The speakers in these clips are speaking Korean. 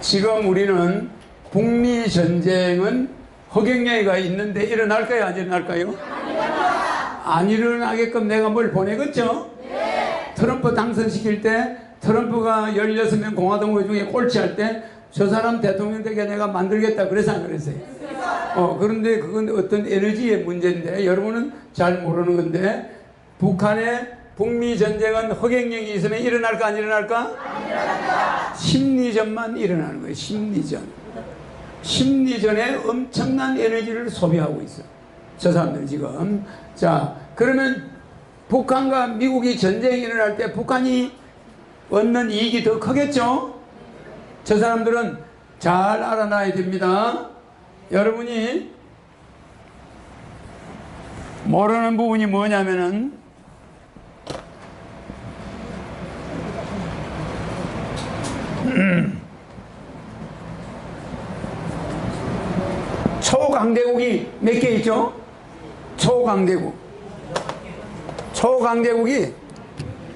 지금 우리는 북미 전쟁은 허경영이가 있는데 일어날까요? 안 일어날까요? 안 일어나게끔 내가 뭘 보내겠죠? 네. 트럼프 당선시킬 때 트럼프가 16명 공화당원 중에 꼴찌할 때 저 사람 대통령 되게 내가 만들겠다 그래서 안 그랬어요? 그런데 그건 어떤 에너지의 문제인데 여러분은 잘 모르는 건데 북한의 북미 전쟁은 허경영이 있으면 일어날까 안 일어날까? 안 일어날까. 심리전만 일어나는 거예요. 심리전. 심리전에 엄청난 에너지를 소비하고 있어. 저 사람들 지금. 자, 그러면 북한과 미국이 전쟁이 일어날 때 북한이 얻는 이익이 더 크겠죠? 저 사람들은 잘 알아놔야 됩니다. 여러분이 모르는 부분이 뭐냐면은 초강대국이 몇 개 있죠? 초강대국. 초강대국이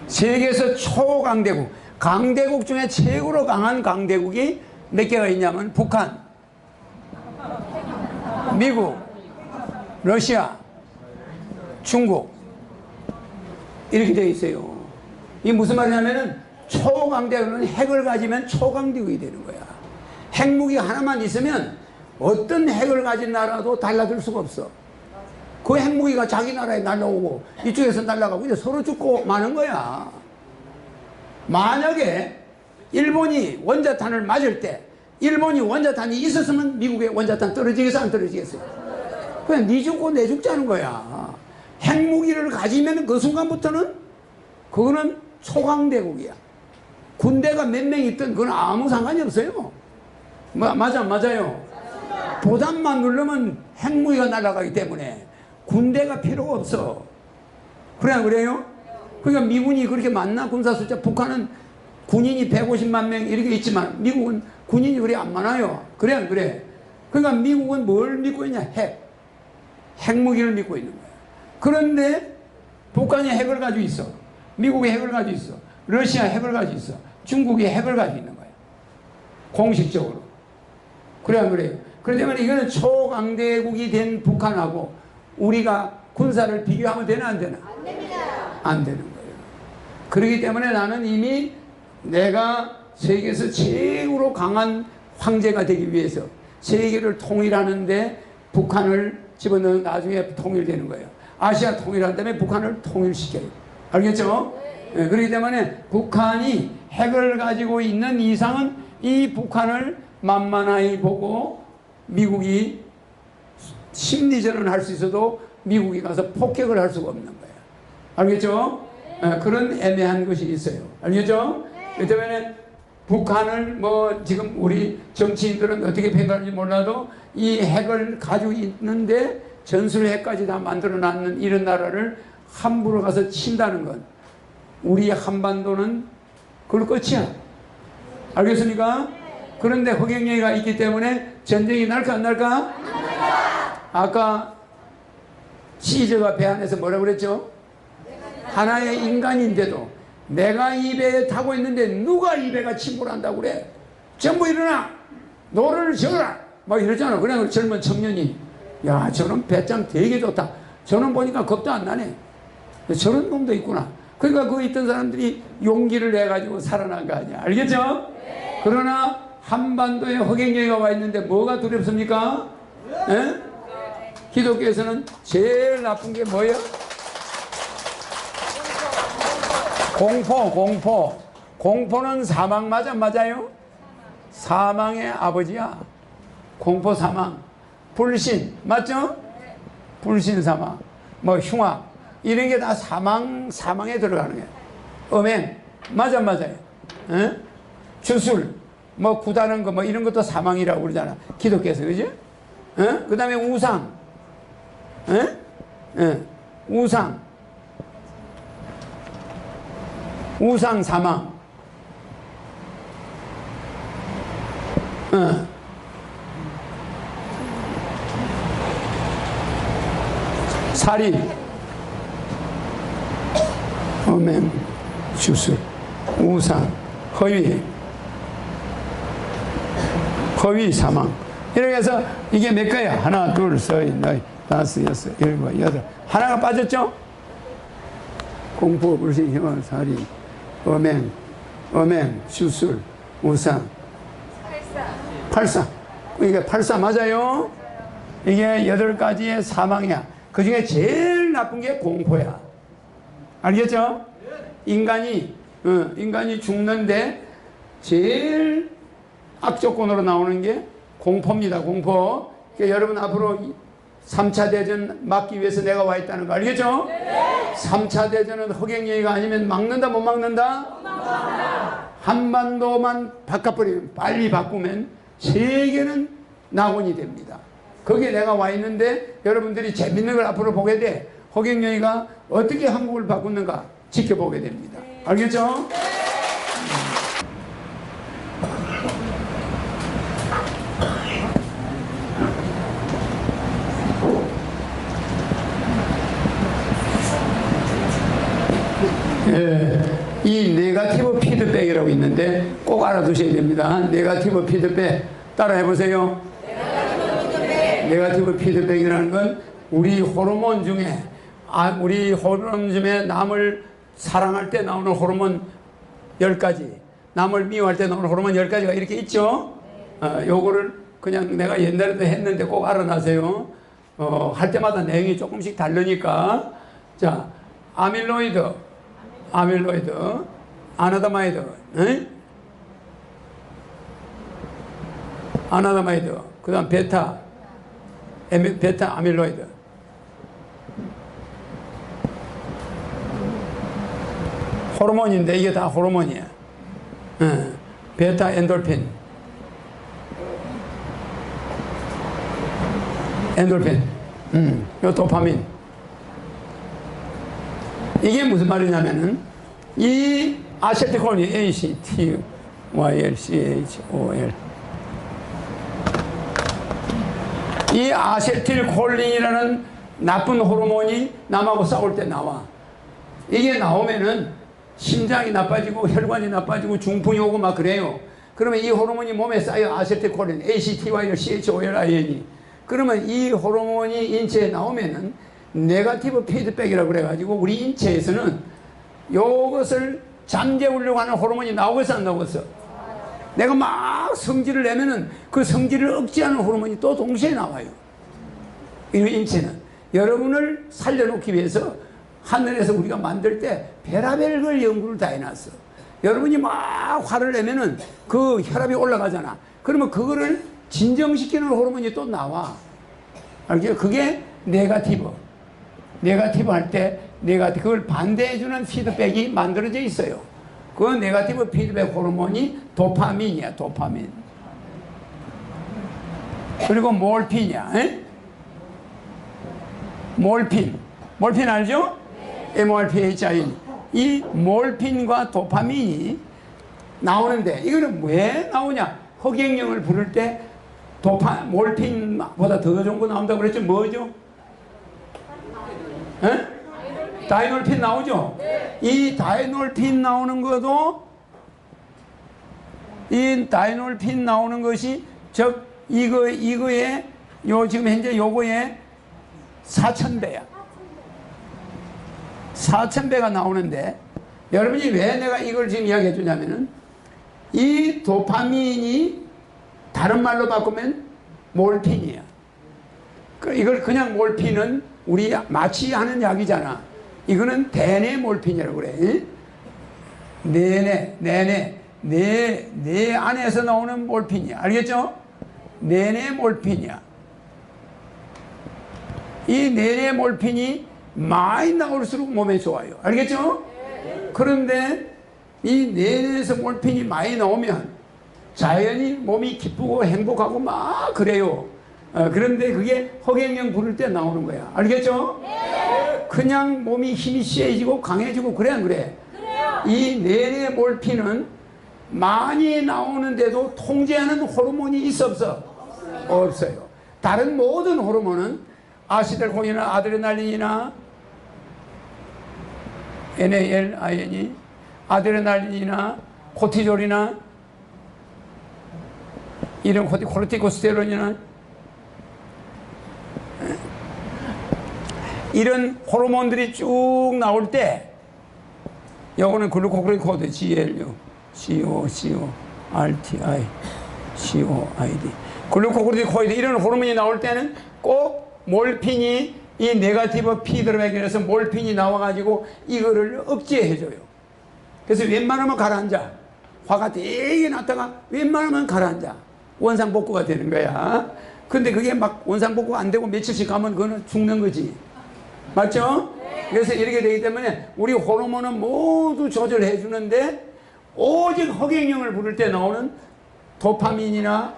세계에서 초강대국. 강대국 중에 최고로 강한 강대국이 몇 개가 있냐면 북한, 미국, 러시아, 중국 이렇게 되어 있어요. 이게 무슨 말이냐면은 초강대국은 핵을 가지면 초강대국이 되는 거야. 핵무기 하나만 있으면 어떤 핵을 가진 나라도 달라들 수가 없어. 그 핵무기가 자기 나라에 날라오고 이쪽에서 날아가고 이제 서로 죽고 마는 거야. 만약에 일본이 원자탄을 맞을 때 일본이 원자탄이 있었으면 미국의 원자탄 떨어지겠어 안 떨어지겠어요? 그냥 니 죽고 내 죽자는 거야. 핵무기를 가지면 그 순간부터는 그거는 초강대국이야. 군대가 몇 명 있든 그건 아무 상관이 없어요. 맞아요. 보단만 누르면 핵무기가 날아가기 때문에 군대가 필요가 없어. 그래요? 그러니까 미군이 그렇게 많나? 군사 숫자. 북한은 군인이 150만 명 이렇게 있지만 미국은 군인이 그리 안 많아요. 그래 안 그래? 그러니까 미국은 뭘 믿고 있냐? 핵무기를 믿고 있는 거야. 그런데 북한이 핵을 가지고 있어. 미국이 핵을 가지고 있어. 러시아 핵을 가지고 있어. 중국이 핵을 가지고 있는 거야. 공식적으로. 그래 안 그래요? 그렇기 때문에 이거는 초강대국이 된 북한하고 우리가 군사를 비교하면 되나 안 되나? 안 됩니다. 안 되는 거예요. 그렇기 때문에 나는 이미 내가 세계에서 최고로 강한 황제가 되기 위해서 세계를 통일하는데 북한을 집어넣으면 나중에 통일되는 거예요. 아시아 통일한 다음에 북한을 통일시켜요. 알겠죠? 네, 그렇기 때문에 북한이 핵을 가지고 있는 이상은 이 북한을 만만하게 보고 미국이 심리전을 할 수 있어도 미국이 가서 폭격을 할 수가 없는 거예요. 알겠죠? 그런 애매한 것이 있어요. 알겠죠? 그렇기 때문에 북한을 뭐 지금 우리 정치인들은 어떻게 평가하는지 몰라도 이 핵을 가지고 있는데 전술핵까지 다 만들어 놨는 이런 나라를 함부로 가서 친다는 건 우리 한반도는 그걸 끝이야. 알겠습니까? 그런데 허경영이가 있기 때문에 전쟁이 날까 안 날까? 아까 시저가 배 안에서 뭐라고 그랬죠? 하나의 인간인데도 내가 이 배에 타고 있는데 누가 이 배가 침몰한다고 그래? 전부 일어나! 노를 저어라! 막 이러잖아. 그냥 젊은 청년이 야 저런 배짱 되게 좋다. 저는 보니까 겁도 안 나네. 저런 놈도 있구나. 그러니까 거기 있던 사람들이 용기를 내가지고 살아난 거 아니야. 알겠죠? 네. 그러나 한반도에 허경영이가 와 있는데 뭐가 두렵습니까? 네? 기독교에서는 제일 나쁜 게 뭐예요? 공포. 공포는 사망 맞아요? 사망의 아버지야. 공포 사망. 불신 맞죠? 불신 사망. 뭐 흉악 이런 게 다 사망에 들어가는 거예요. 음행 맞아요. 에? 주술 뭐 구다는 거 뭐 이런 것도 사망이라고 그러잖아. 기독교에서 그죠? 그 다음에 우상. 우상 사망. 살인, 음행, 주술, 우상, 허위. 허위 사망. 이렇게 해서 이게 몇 거야? 하나, 둘, 셋, 넷, 다섯, 여섯, 일곱, 여덟. 하나가 빠졌죠? 공포, 불신, 혐오, 살인, 음행, 수술, 우상. 팔사. 이게 팔사 맞아요? 이게 8가지의 사망이야. 그 중에 제일 나쁜 게 공포야. 알겠죠? 인간이 죽는데 제일 악조건으로 나오는 게 공포입니다. 공포. 그러니까 여러분 앞으로 3차 대전 막기 위해서 내가 와 있다는 거 알겠죠? 네. 3차 대전은 허경영이가 아니면 막는다 못 막는다? 못 막는다. 한반도만 바꿔버리면 빨리 바꾸면 세계는 낙원이 됩니다. 거기에 내가 와 있는데 여러분들이 재밌는 걸 앞으로 보게 돼. 허경영이가 어떻게 한국을 바꾸는가 지켜보게 됩니다. 알겠죠? 예, 이 네거티브 피드백이라고 있는데 꼭 알아두셔야 됩니다. 네거티브 피드백 따라 해보세요. 네거티브 피드백이라는 건 우리 호르몬 중에 남을 사랑할 때 나오는 호르몬 10가지, 남을 미워할 때 나오는 호르몬 10가지가 이렇게 있죠. 요거를 그냥 내가 옛날에도 했는데 꼭 알아놔세요. 할 때마다 내용이 조금씩 다르니까. 자, 아밀로이드, 아나다마이드, 아나다마이드, 그 다음 베타 아밀로이드, 호르몬인데 이게 다 호르몬이야. 베타 엔돌핀, 요 도파민. 이게 무슨 말이냐면은 이 아세틸콜린 ACTYLCHOL, 이 아세틸콜린이라는 나쁜 호르몬이 남하고 싸울 때 나와. 이게 나오면은 심장이 나빠지고 혈관이 나빠지고 중풍이 오고 막 그래요. 그러면 이 호르몬이 몸에 쌓여. 아세틸콜린 ACTYLCHOLIN이. 그러면 이 호르몬이 인체에 나오면은 네거티브 피드백이라고 그래가지고 우리 인체에서는 요것을 잠재우려고 하는 호르몬이 나오겠어 안 나오겠어? 내가 막 성질을 내면은 그 성질을 억제하는 호르몬이 또 동시에 나와요. 이 인체는 여러분을 살려놓기 위해서 하늘에서 우리가 만들 때 별의별 걸 연구를 다 해놨어. 여러분이 막 화를 내면은 그 혈압이 올라가잖아. 그러면 그거를 진정시키는 호르몬이 또 나와. 알겠죠? 그게 네거티브 할 때 그걸 반대해주는 피드백이 만들어져 있어요. 그 네거티브 피드백 호르몬이 도파민이야. 도파민. 그리고 몰핀이야. 몰핀 알죠? MORPHIN. 이 몰핀과 도파민이 나오는데 이거는 왜 나오냐? 허경영을 부를 때 몰핀보다 더 좋은 거 나온다고 그랬죠? 뭐죠? 다이놀핀 나오죠? 이 다이놀핀 나오는 것도, 이 다이놀핀 나오는 것이 즉 이거에 지금 현재 요거에 4000배야. 4000배가 나오는데 여러분이 왜 내가 이걸 지금 이야기해 주냐면은 이 도파민이 다른 말로 바꾸면 몰핀이야. 이걸 그냥 몰핀은 우리 마취 하는 약이잖아. 이거는 대뇌 몰핀이라고 그래. 내 안에서 나오는 몰핀이야. 알겠죠? 내뇌 몰핀이야. 이 내뇌 몰핀이 많이 나올수록 몸에 좋아요. 알겠죠? 그런데 이 내뇌에서 몰핀이 많이 나오면 자연히 몸이 기쁘고 행복하고 막 그래요. 그런데 그게 허경영 부를 때 나오는 거야. 알겠죠? 그냥 몸이 힘이 세지고 강해지고 그래 안 그래? 이 내뇌 몰핀은 많이 나오는데도 통제하는 호르몬이 있어 없어? 없어요. 다른 모든 호르몬은 아세틸콜린이나 아드레날린이나 NALIN이, 아드레날린이나 코티졸이나 이런 코르티코스테론이나 이런 호르몬들이 쭉 나올 때, 요거는 글루코코르티코이드 GLU, GORTI, COID. 글루코코르티코이드 이런 호르몬이 나올 때는 꼭 몰핀이 이 네거티브 피드백에서 몰핀이 나와가지고 이거를 억제해줘요. 그래서 웬만하면 가라앉아. 화가 되게 났다가 웬만하면 가라앉아. 원상복구가 되는 거야. 근데 그게 막 원상복구 안 되고 며칠씩 가면 그거는 죽는 거지. 맞죠? 그래서 이렇게 되기 때문에 우리 호르몬은 모두 조절해 주는데, 오직 허경영을 부를 때 나오는 도파민이나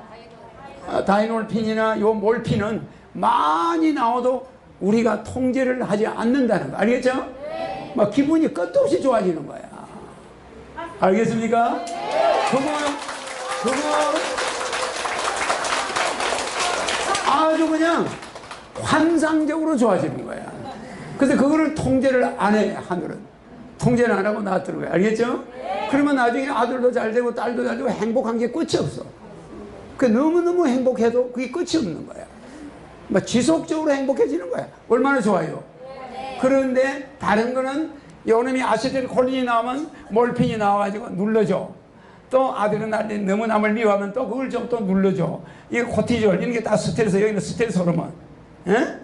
다이놀핀이나 요 몰핀은 많이 나와도 우리가 통제를 하지 않는다는 거. 알겠죠? 막 기분이 끝도 없이 좋아지는 거야. 알겠습니까? 그거 아주 그냥 환상적으로 좋아지는 거야. 그래서 그거를 통제를 안 해, 하늘은. 통제를 안 하고 놔두는 거야. 알겠죠? 그러면 나중에 아들도 잘 되고 딸도 잘 되고 행복한 게 끝이 없어. 그 너무너무 행복해도 그게 끝이 없는 거야. 막 지속적으로 행복해지는 거야. 얼마나 좋아요. 그런데 다른 거는 요놈이 아세틸콜린이 나오면 몰핀이 나와가지고 눌러줘. 또 아드레날린 너무 남을 미워하면 또 그걸 좀 또 눌러줘. 이게 코티졸 이런 게 다 스트레스, 여기는 스트레스 호르몬. 에?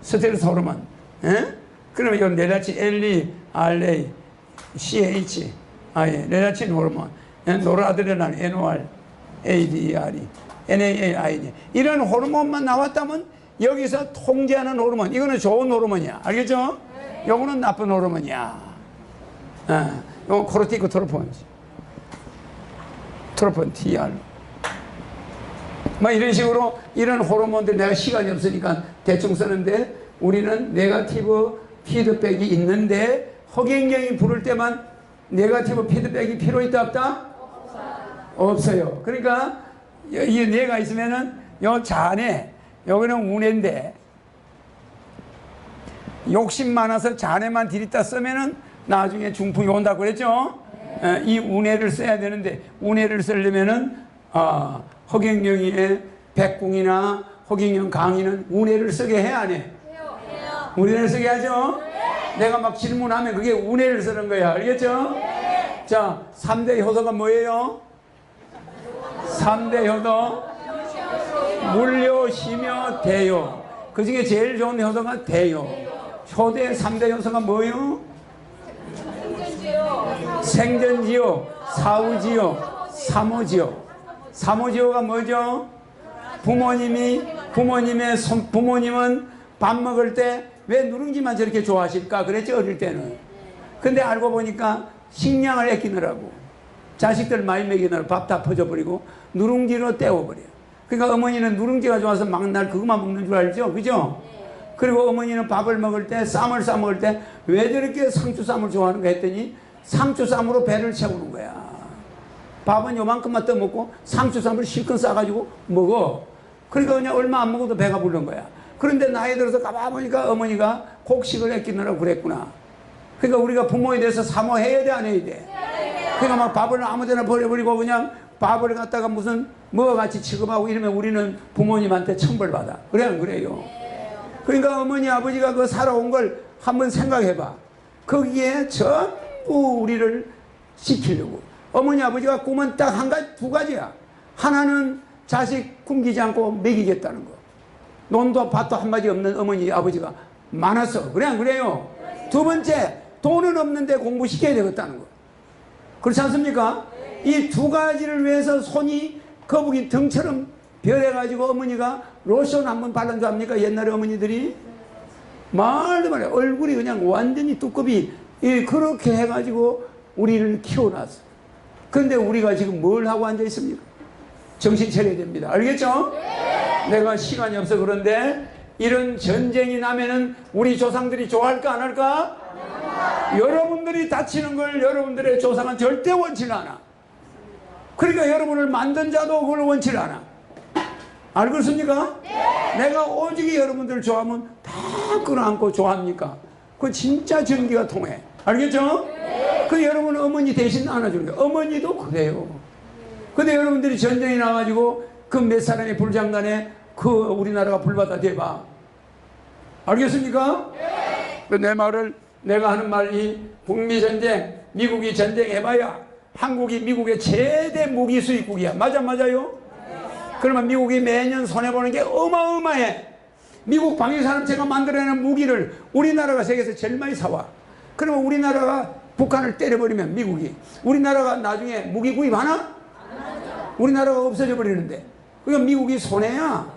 스트레스 호르몬. 에? 그러면 요 레라친 LE, RA, CH, 레라친 호르몬, 노르아드레날린, NOR, ADRE, NAAID 이런 호르몬만 나왔다면 여기서 통제하는 호르몬, 이거는 좋은 호르몬이야. 알겠죠? 요거는 나쁜 호르몬이야. 요건 코르티코트로폰, 트로폰 TR. 막 이런 식으로 이런 호르몬들 내가 시간이 없으니까 대충 쓰는데, 우리는 네거티브 피드백이 있는데 허경영이 부를 때만 네거티브 피드백이 필요있다 없다? 없어요. 그러니까 이 뇌가 있으면은 요 잔해, 여기는 운해인데 욕심 많아서 잔해만 들이다 쓰면은 나중에 중풍이 온다고 그랬죠? 이 운해를 써야 되는데, 운해를 쓰려면은 허경영의 백궁이나 허경영 강의는 운해를 쓰게 해, 안 해? 운해를 쓰게 하죠? 내가 막 질문하면 그게 운해를 쓰는 거야. 알겠죠? 자, 3대 효도가 뭐예요? 3대 효도. 물료, 심효, 대효. 그 중에 제일 좋은 효도가 대효. 효도의 3대 효소가 뭐예요? 생전지효, 사후지효, 사모지효. 사모지효가 뭐죠? 부모님은 밥 먹을 때 왜 누룽지만 저렇게 좋아하실까? 그랬죠, 어릴 때는. 근데 알고 보니까 식량을 아끼느라고, 자식들 많이 먹이느라고 밥 다 퍼져버리고 누룽지로 때워버려요. 그러니까 어머니는 누룽지가 좋아서 막날 그것만 먹는 줄 알죠? 그죠? 그리고 어머니는 밥을 먹을 때, 쌈을 싸 먹을 때 왜 저렇게 상추쌈을 좋아하는가 했더니 상추쌈으로 배를 채우는 거야. 밥은 요만큼만 떠먹고 상추쌈을 실컷 싸가지고 먹어. 그러니까 그냥 얼마 안 먹어도 배가 부른 거야. 그런데 나이 들어서 가봐보니까 어머니가 곡식을 아끼느라고 그랬구나. 그러니까 우리가 부모에 대해서 사모해야 돼, 안 해야 돼? 그러니까 막 밥을 아무데나 버려버리고 그냥 밥을 갖다가 무슨 뭐와 같이 취급하고 이러면 우리는 부모님한테 천벌받아. 그래, 안 그래요? 그러니까 어머니 아버지가 그 살아온 걸 한번 생각해봐. 거기에 전부 우리를 지키려고. 어머니 아버지가 꿈은 딱 한 가지, 두 가지야. 하나는 자식 굶기지 않고 먹이겠다는 거. 논도 밭도 한마디 없는 어머니 아버지가 많았어. 그래, 안 그래요? 두 번째, 돈은 없는데 공부시켜야 되겠다는 거. 그렇지 않습니까? 이 두 가지를 위해서 손이 거북이 등처럼 별해가지고 어머니가 로션 한번 바른 줄 압니까? 옛날에 어머니들이 말도 말해, 얼굴이 그냥 완전히 두꺼비 그렇게 해가지고 우리를 키워놨어. 그런데 우리가 지금 뭘 하고 앉아 있습니까? 정신 차려야 됩니다. 알겠죠? 내가 시간이 없어 그런데, 이런 전쟁이 나면은 우리 조상들이 좋아할까 안 할까? 여러분들이 다치는 걸 여러분들의 조상은 절대 원치 않아. 그러니까 여러분을 만든 자도 그걸 원치 않아. 알겠습니까? 내가 오직 여러분들을 좋아하면 다 끌어안고 좋아합니까? 그건 진짜 전기가 통해. 알겠죠? 그 여러분 어머니 대신 안아주는 거예요. 어머니도 그래요. 근데 여러분들이 전쟁이 나가지고 그 몇 사람이 불장난에 그 우리나라가 불바다 대봐. 알겠습니까? 내 말을, 내가 하는 말이 북미 전쟁, 미국이 전쟁해봐야 한국이 미국의 최대 무기 수입국이야. 맞아요? 그러면 미국이 매년 손해보는 게 어마어마해. 미국 방위산업체가 만들어내는 무기를 우리나라가 세계에서 제일 많이 사와. 그러면 우리나라가 북한을 때려버리면 미국이, 우리나라가 나중에 무기 구입하나? 우리나라가 없어져 버리는데. 그러니까 미국이 손해야.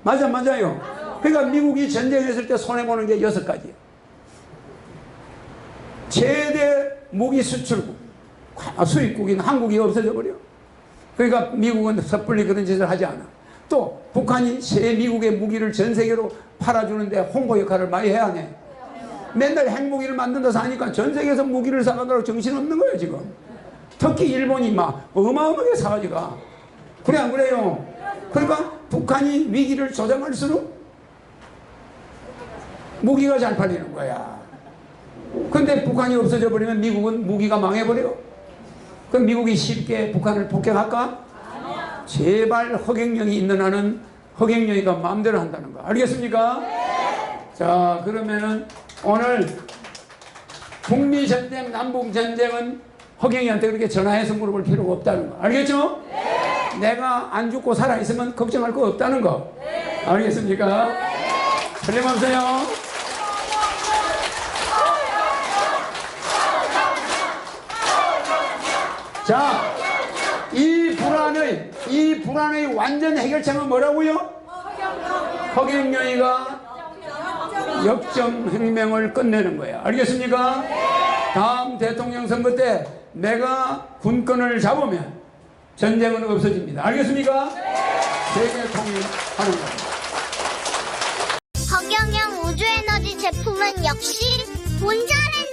맞아요. 그러니까 미국이 전쟁했을 때 손해보는 게 6가지야. 최대 무기 수출국, 수입국인 한국이 없어져 버려. 그러니까 미국은 섣불리 그런 짓을 하지 않아. 또 북한이 새 미국의 무기를 전 세계로 팔아주는데 홍보 역할을 많이 해야 해. 맨날 핵무기를 만든다서 하니까 전 세계에서 무기를 사가더라고 정신없는 거예요 지금. 특히 일본이 막 어마어마하게 사가지가. 그래 안 그래요? 그러니까 북한이 위기를 조정할수록 무기가 잘 팔리는 거야. 근데 북한이 없어져 버리면 미국은 무기가 망해버려. 그럼 미국이 쉽게 북한을 폭격할까? 제발 허경영이 있는 한은 허경영이가 마음대로 한다는 거. 알겠습니까? 자, 그러면은 오늘 북미전쟁, 남북전쟁은 허경영한테 그렇게 전화해서 물어볼 필요가 없다는 거. 알겠죠? 내가 안 죽고 살아있으면 걱정할 거 없다는 거. 알겠습니까? 틀림없어요. 자, 이 불안의 완전 해결책은 뭐라고요? 허경영이가 역정혁명을 끝내는 거야. 알겠습니까? 다음 대통령 선거 때 내가 군권을 잡으면 전쟁은 없어집니다. 알겠습니까? 세계 통일하는 거예요. 허경영 우주에너지 제품은 역시 본전의